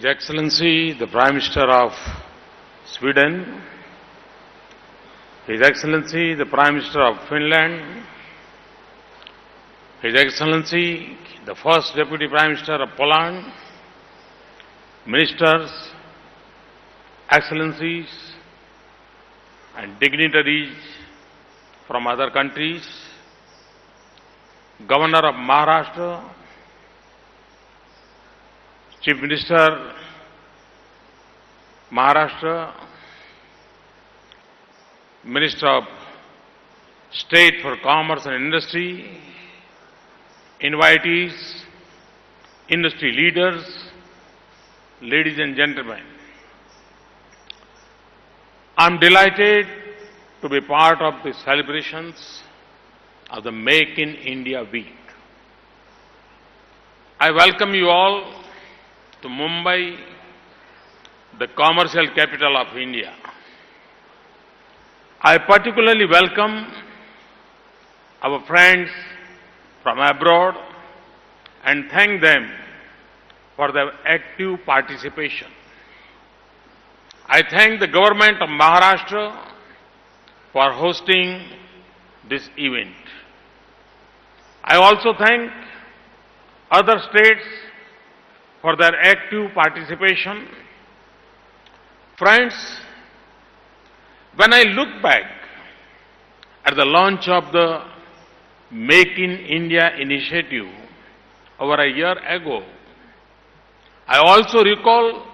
His Excellency, the Prime Minister of Sweden, His Excellency, the Prime Minister of Finland, His Excellency, the First Deputy Prime Minister of Poland, Ministers, Excellencies, and dignitaries from other countries, Governor of Maharashtra, Chief Minister, Maharashtra, Minister of State for Commerce and Industry, invitees, industry leaders, ladies and gentlemen. I am delighted to be part of the celebrations of the Make in India Week. I welcome you all to Mumbai, the commercial capital of India. I particularly welcome our friends from abroad and thank them for their active participation. I thank the government of Maharashtra for hosting this event. I also thank other states for their active participation. Friends, when I look back at the launch of the Make in India initiative over a year ago, I also recall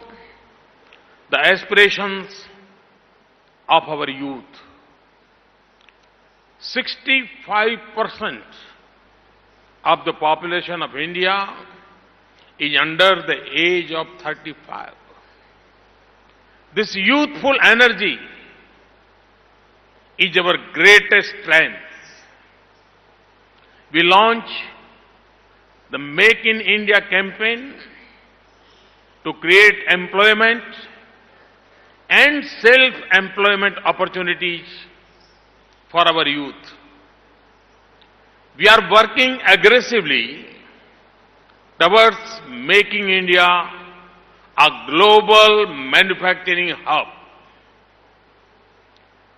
the aspirations of our youth. 65% of the population of India is under the age of 35. This youthful energy is our greatest strength. We launched the Make in India campaign to create employment and self-employment opportunities for our youth. We are working aggressively towards making India a global manufacturing hub.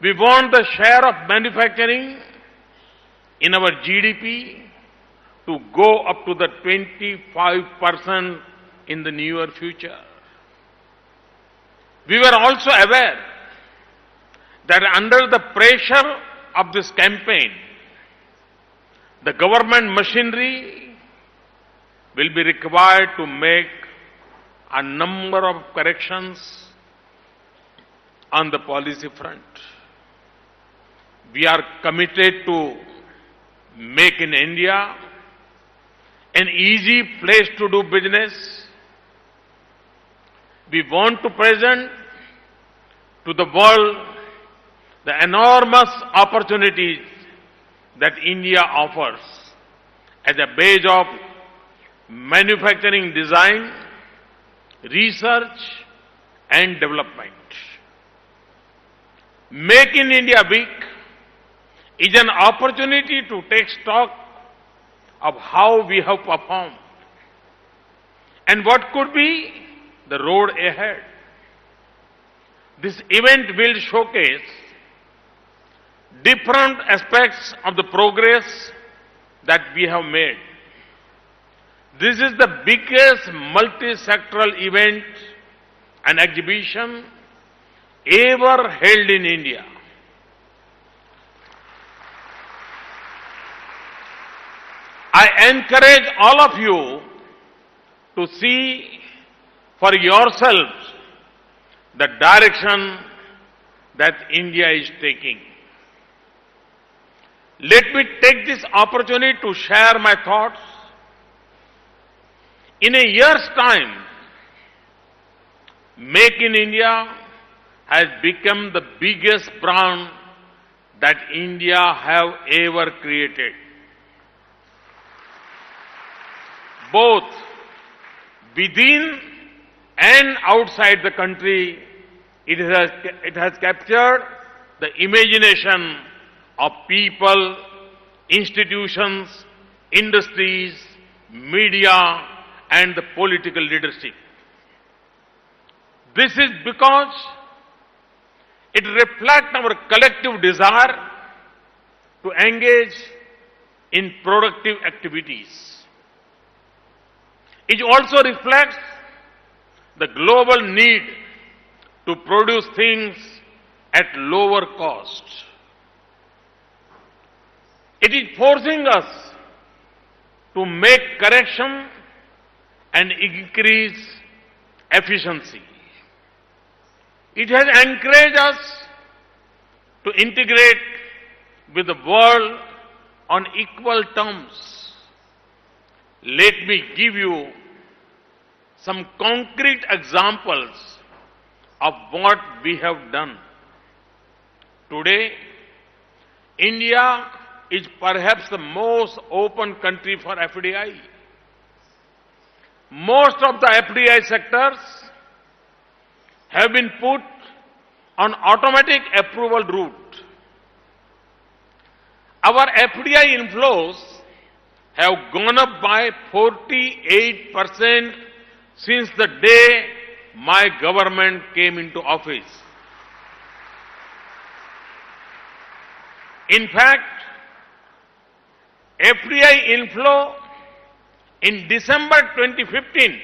We want the share of manufacturing in our GDP to go up to the 25% in the near future. We were also aware that under the pressure of this campaign, the government machinery will be required to make a number of corrections on the policy front. We are committed to make in India an easy place to do business. We want to present to the world the enormous opportunities that India offers as a base of manufacturing design, research and development. Make in India Week is an opportunity to take stock of how we have performed and what could be the road ahead. This event will showcase different aspects of the progress that we have made. This is the biggest multi-sectoral event and exhibition ever held in India. I encourage all of you to see for yourselves the direction that India is taking. Let me take this opportunity to share my thoughts. In a year's time, Make in India has become the biggest brand that India have ever created. Both within and outside the country, it has captured the imagination of people, institutions, industries, media, and the political leadership. This is because it reflects our collective desire to engage in productive activities. It also reflects the global need to produce things at lower cost. It is forcing us to make correction and increase efficiency. It has encouraged us to integrate with the world on equal terms. Let me give you some concrete examples of what we have done. Today, India is perhaps the most open country for FDI. Most of the FDI sectors have been put on automatic approval route. Our FDI inflows have gone up by 48% since the day my government came into office. In fact, FDI inflow in December 2015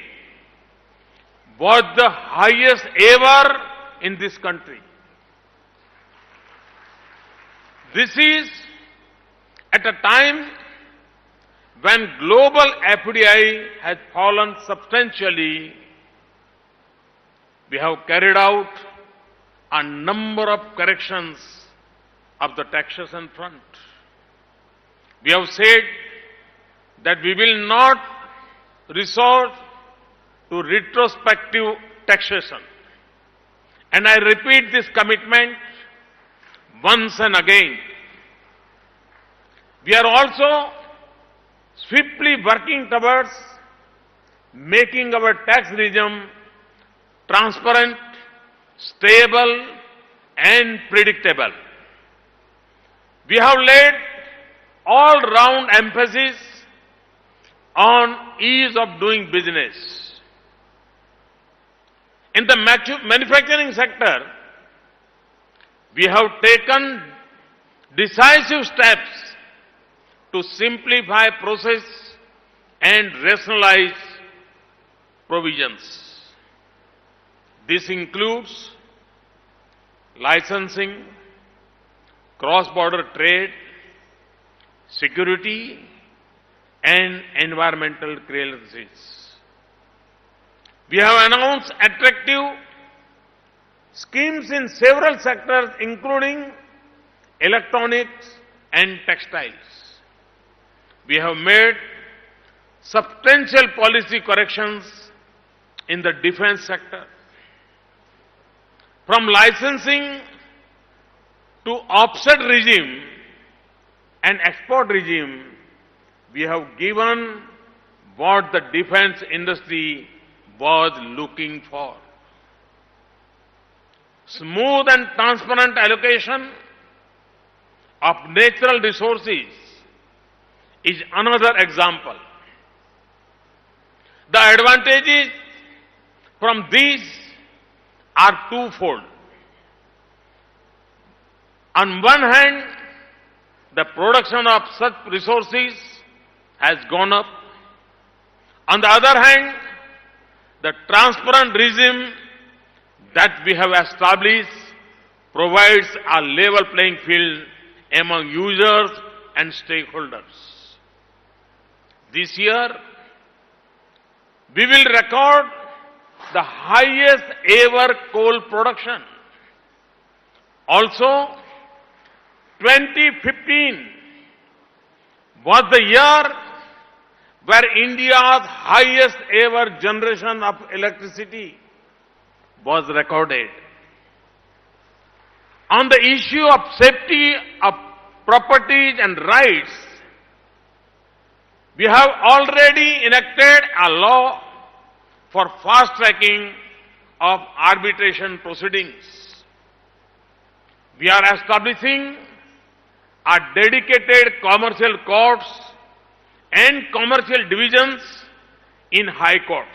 was the highest ever in this country. This is at a time when global FDI has fallen substantially. We have carried out a number of corrections of the taxation front. We have said that we will not resort to retrospective taxation. And I repeat this commitment once and again. We are also swiftly working towards making our tax regime transparent, stable, and predictable. We have laid all-round emphasis on ease of doing business. In the manufacturing sector, we have taken decisive steps to simplify process and rationalize provisions. This includes licensing, cross-border trade, security, and environmental clearances. We have announced attractive schemes in several sectors, including electronics and textiles. We have made substantial policy corrections in the defense sector. From licensing to offset regime and export regime, we have given what the defense industry was looking for. Smooth and transparent allocation of natural resources is another example. The advantages from these are twofold. On one hand, the production of such resources has gone up. On the other hand, the transparent regime that we have established provides a level playing field among users and stakeholders. This year, we will record the highest ever coal production. Also, 2015 was the year where India's highest ever generation of electricity was recorded. On the issue of safety of properties and rights, we have already enacted a law for fast-tracking of arbitration proceedings. We are establishing a dedicated commercial courts and commercial divisions in high courts.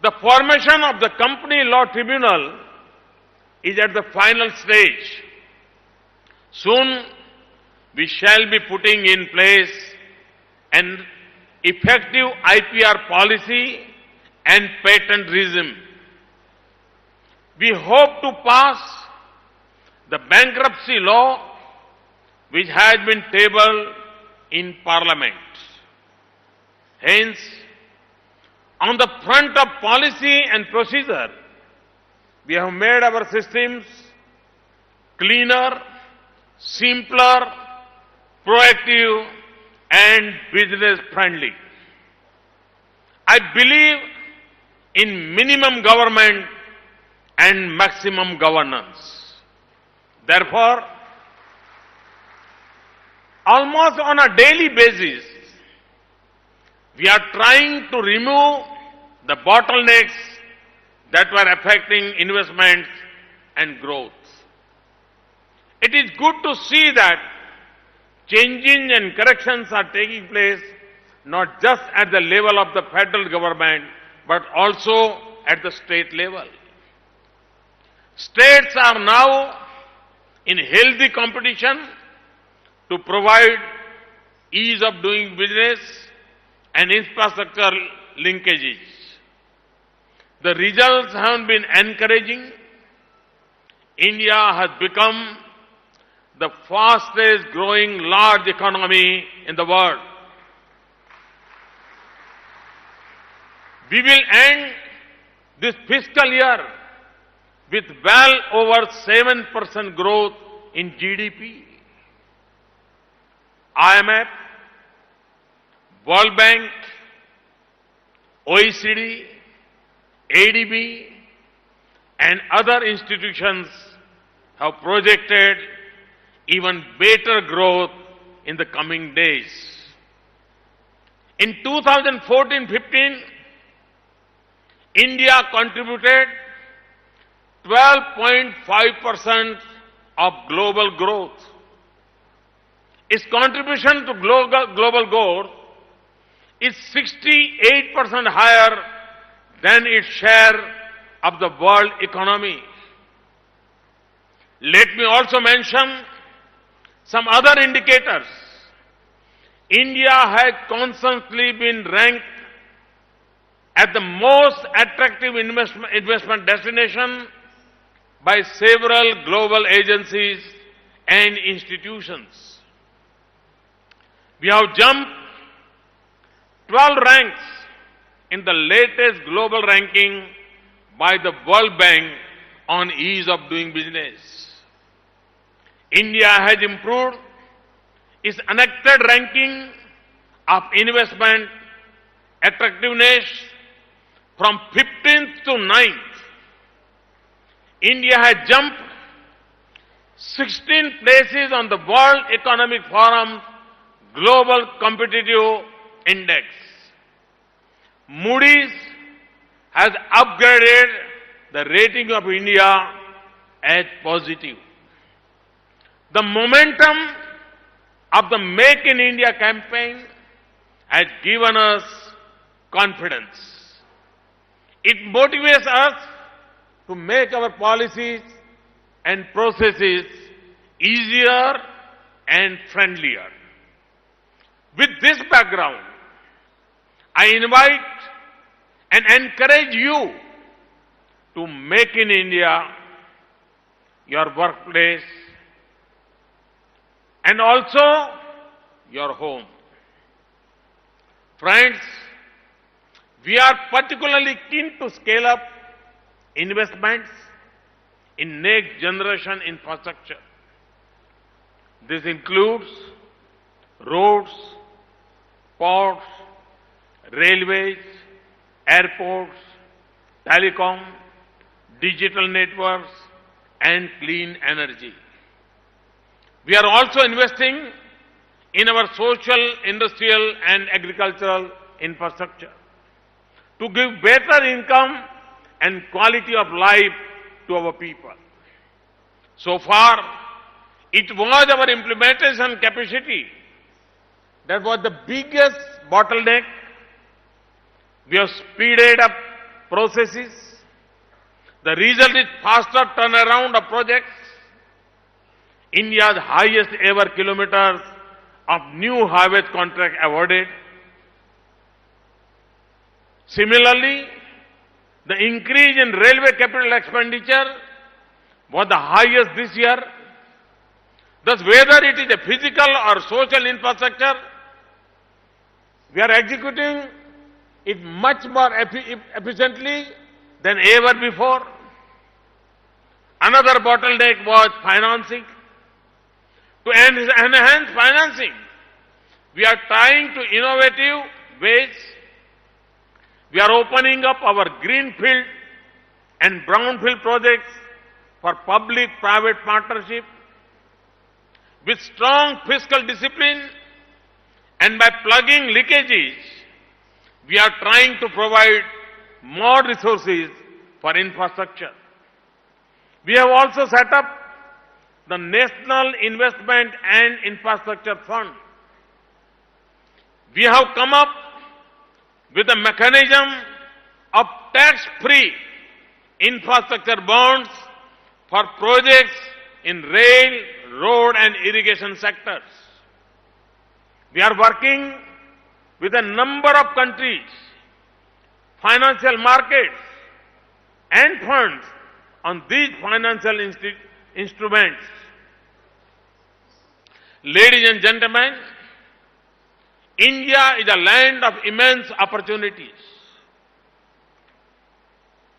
The formation of the Company Law Tribunal is at the final stage. Soon, we shall be putting in place an effective IPR policy and patent regime. We hope to pass the bankruptcy law which has been tabled in Parliament. Hence, on the front of policy and procedure, we have made our systems cleaner, simpler, proactive, and business-friendly. I believe in minimum government and maximum governance. Therefore, almost on a daily basis, we are trying to remove the bottlenecks that were affecting investments and growth. It is good to see that changes and corrections are taking place not just at the level of the federal government, but also at the state level. States are now in healthy competition to provide ease of doing business and infrastructure linkages. The results have been encouraging. India has become the fastest growing large economy in the world. We will end this fiscal year with well over 7% growth in GDP. IMF, World Bank, OECD, ADB, and other institutions have projected even better growth in the coming days. In 2014-15, India contributed 12.5% of global growth. Its contribution to global growth is 68% higher than its share of the world economy. Let me also mention some other indicators. India has constantly been ranked as the most attractive investment destination by several global agencies and institutions. We have jumped 12 ranks in the latest global ranking by the World Bank on ease of doing business. India has improved its unaided ranking of investment attractiveness from 15th to 9th. India has jumped 16 places on the World Economic Forum's Global Competitive Index. Moody's has upgraded the rating of India as positive. The momentum of the Make in India campaign has given us confidence. It motivates us to make our policies and processes easier and friendlier. With this background, I invite and encourage you to make in India your workplace and also your home. Friends, we are particularly keen to scale up investments in next generation infrastructure. This includes roads, ports, railways, airports, telecom, digital networks, and clean energy. We are also investing in our social, industrial, and agricultural infrastructure to give better income and quality of life to our people. So far, it was our implementation capacity that was the biggest bottleneck. We have speeded up processes. The result is faster turnaround of projects, India's highest ever kilometers of new highway contract awarded. Similarly, the increase in railway capital expenditure was the highest this year. Thus, whether it is a physical or social infrastructure, we are executing it much more efficiently than ever before. Another bottleneck was financing. To enhance financing, we are trying to innovative ways. We are opening up our greenfield and brownfield projects for public-private partnership. With strong fiscal discipline and by plugging leakages, we are trying to provide more resources for infrastructure. We have also set up the National Investment and Infrastructure Fund. We have come up with a mechanism of tax-free infrastructure bonds for projects in rail, road and irrigation sectors. We are working with a number of countries, financial markets and funds on these financial instruments. Ladies and gentlemen, India is a land of immense opportunities.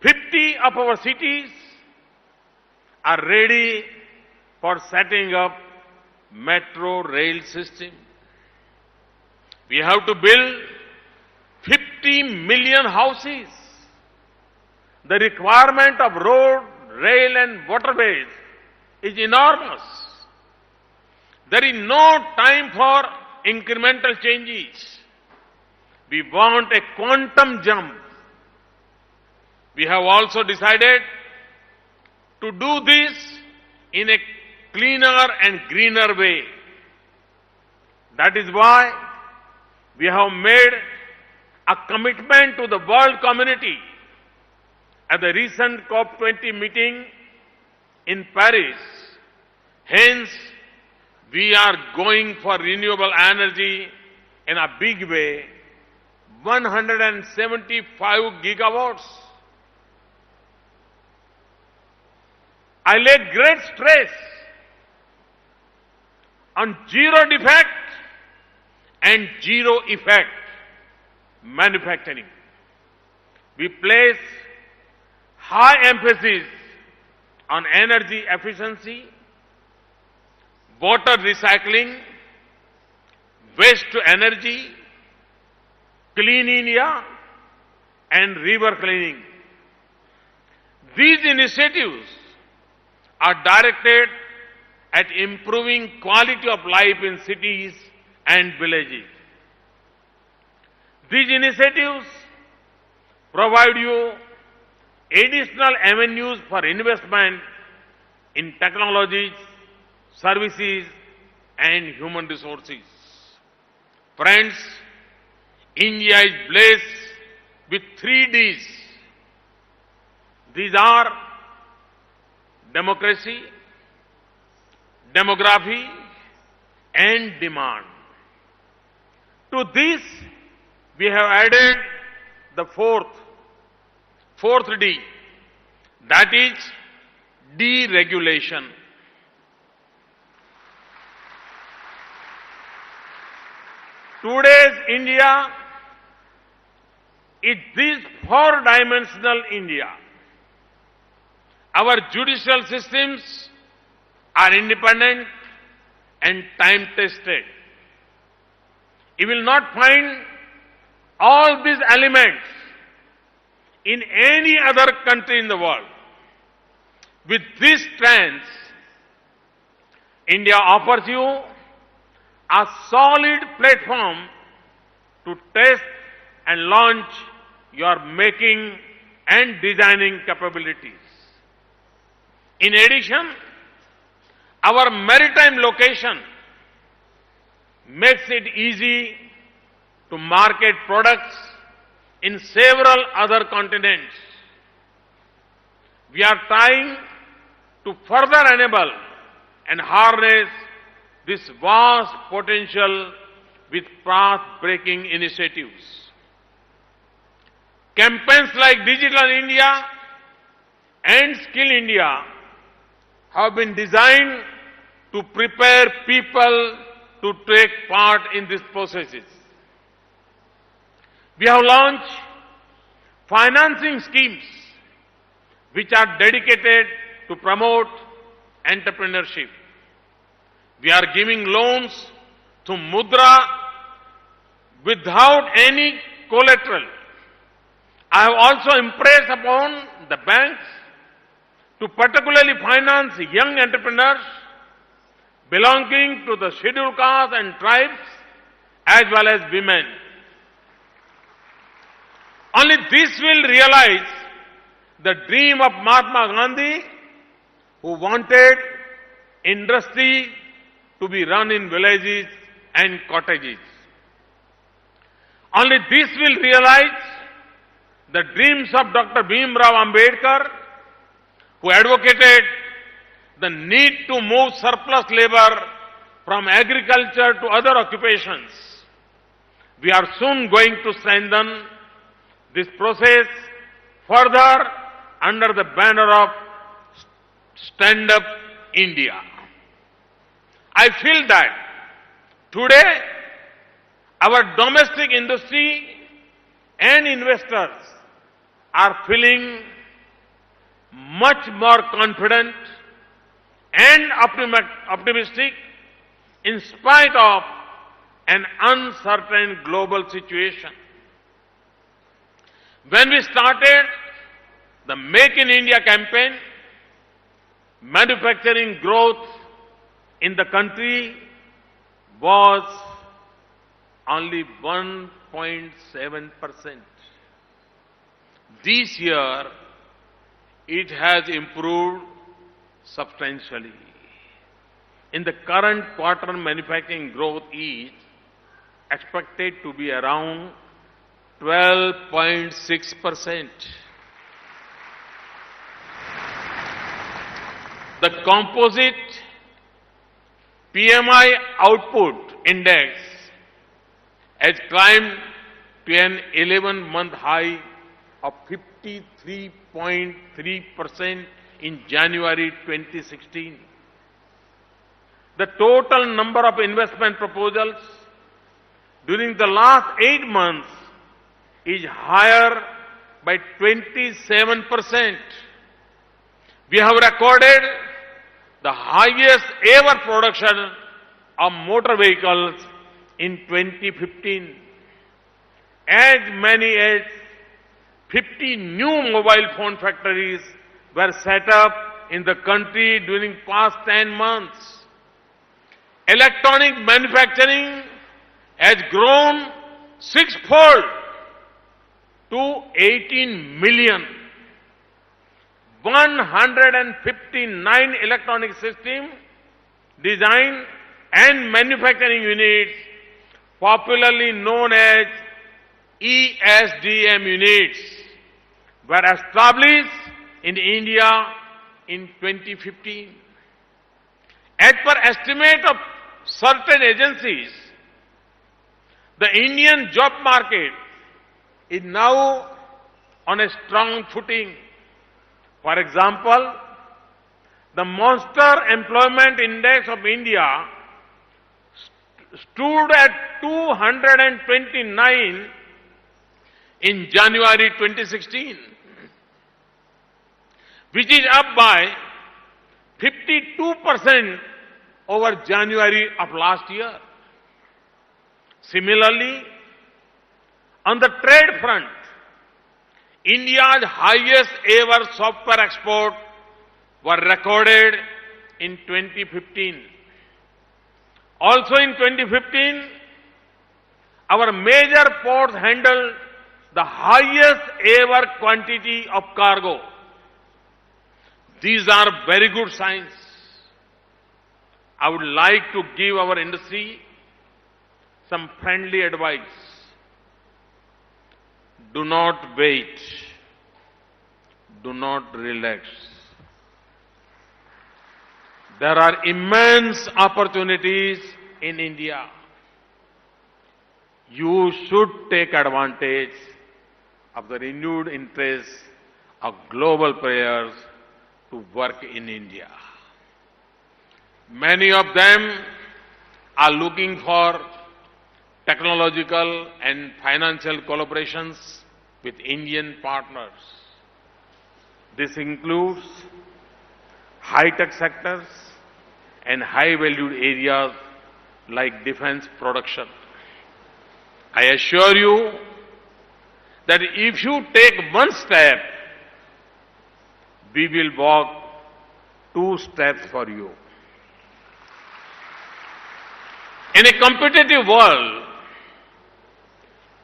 50 of our cities are ready for setting up metro rail system. We have to build 50 million houses. The requirement of road, rail and waterways is enormous. There is no time for incremental changes. We want a quantum jump. We have also decided to do this in a cleaner and greener way. That is why we have made a commitment to the world community at the recent COP20 meeting in Paris. Hence, we are going for renewable energy in a big way, 175 gigawatts. I lay great stress on zero defect and zero effect manufacturing. We place high emphasis on energy efficiency, water recycling, waste to energy, clean India, and river cleaning. These initiatives are directed at improving quality of life in cities and villages. These initiatives provide you additional avenues for investment in technologies, services, and human resources. Friends, India is blessed with 3 Ds. These are democracy, demography, and demand. To this, we have added the fourth D, that is deregulation. Today's India is this 4-dimensional India. Our judicial systems are independent and time-tested. You will not find all these elements in any other country in the world. With these strengths, India offers you a solid platform to test and launch your making and designing capabilities. In addition, our maritime location makes it easy to market products in several other continents. We are trying to further enable and harness this vast potential with path-breaking initiatives. Campaigns like Digital India and Skill India have been designed to prepare people to take part in these processes. We have launched financing schemes which are dedicated to promote entrepreneurship. We are giving loans to Mudra without any collateral. I have also impressed upon the banks to particularly finance young entrepreneurs belonging to the scheduled castes and tribes as well as women. Only this will realize the dream of Mahatma Gandhi, who wanted industry to be run in villages and cottages. Only this will realize the dreams of Dr. Bhimrao Ambedkar, who advocated the need to move surplus labor from agriculture to other occupations. We are soon going to strengthen this process further under the banner of Stand Up India. I feel that today our domestic industry and investors are feeling much more confident and optimistic in spite of an uncertain global situation. When we started the Make in India campaign, manufacturing growth in the country was only 1.7%. This year, it has improved substantially. In the current quarter, manufacturing growth is expected to be around 12.6%. The composite PMI output index has climbed to an 11-month high of 53.3% in January 2016. The total number of investment proposals during the last 8 months is higher by 27%. We have recorded the highest ever production of motor vehicles in 2015. As many as 50 new mobile phone factories were set up in the country during past 10 months. Electronic manufacturing has grown sixfold to 18 million. 159 electronic system design and manufacturing units, popularly known as ESDM units, were established in India in 2015. As per estimate of certain agencies, the Indian job market is now on a strong footing. For example, the Monster Employment Index of India stood at 229 in January 2016, which is up by 52% over January of last year. Similarly, on the trade front, India's highest ever software export were recorded in 2015. Also in 2015, our major ports handled the highest ever quantity of cargo. These are very good signs. I would like to give our industry some friendly advice. Do not wait. Do not relax. There are immense opportunities in India. You should take advantage of the renewed interest of global players to work in India. Many of them are looking for technological and financial collaborations with Indian partners. This includes high-tech sectors and high-valued areas like defense production. I assure you that if you take one step, we will walk 2 steps for you. In a competitive world,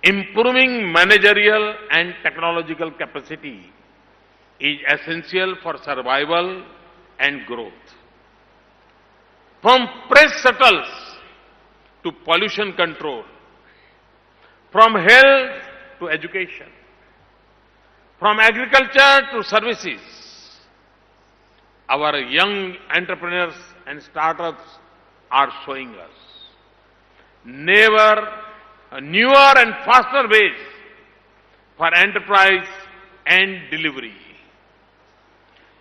improving managerial and technological capacity is essential for survival and growth. From press shuttles to pollution control, from health to education, from agriculture to services, our young entrepreneurs and startups are showing us newer and faster ways for enterprise and delivery.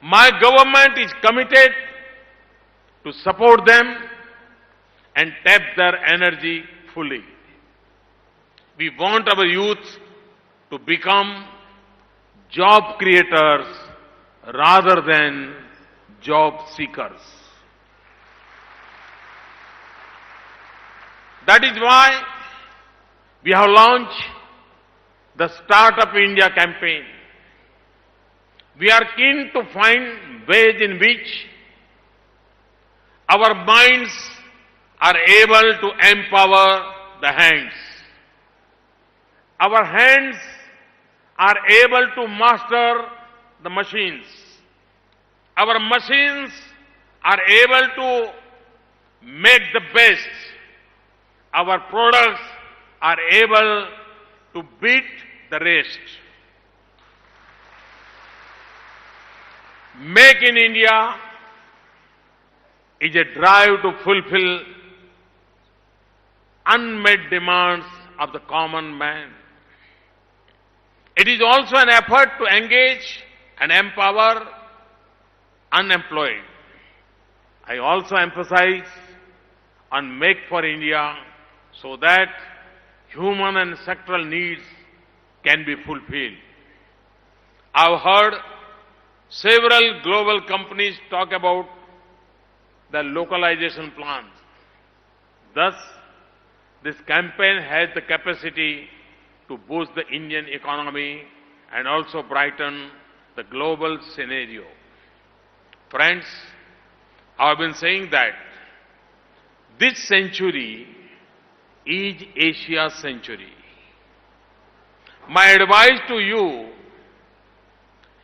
My government is committed to support them and tap their energy fully. We want our youth to become job creators rather than job seekers. That is why we have launched the Startup India campaign. We are keen to find ways in which our minds are able to empower the hands. Our hands are able to master the machines. Our machines are able to make the best. Our products are able to beat the rest. Make in India is a drive to fulfill unmet demands of the common man. It is also an effort to engage and empower unemployed. I also emphasize on Make for India so that human and sectoral needs can be fulfilled. I've heard several global companies talk about the localization plans. Thus, this campaign has the capacity to boost the Indian economy and also brighten the global scenario. Friends, I've been saying that this century is Asia's century. My advice to you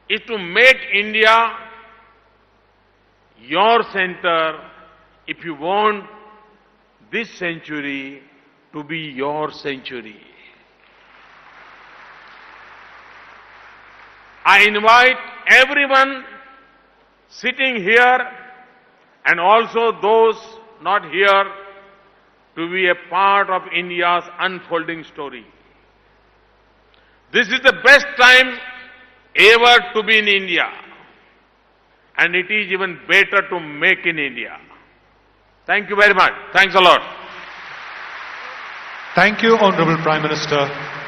is to make India your center if you want this century to be your century. I invite everyone sitting here and also those not here to be a part of India's unfolding story. This is the best time ever to be in India, and it is even better to make in India. Thank you very much. Thanks a lot. Thank you, Honorable Prime Minister.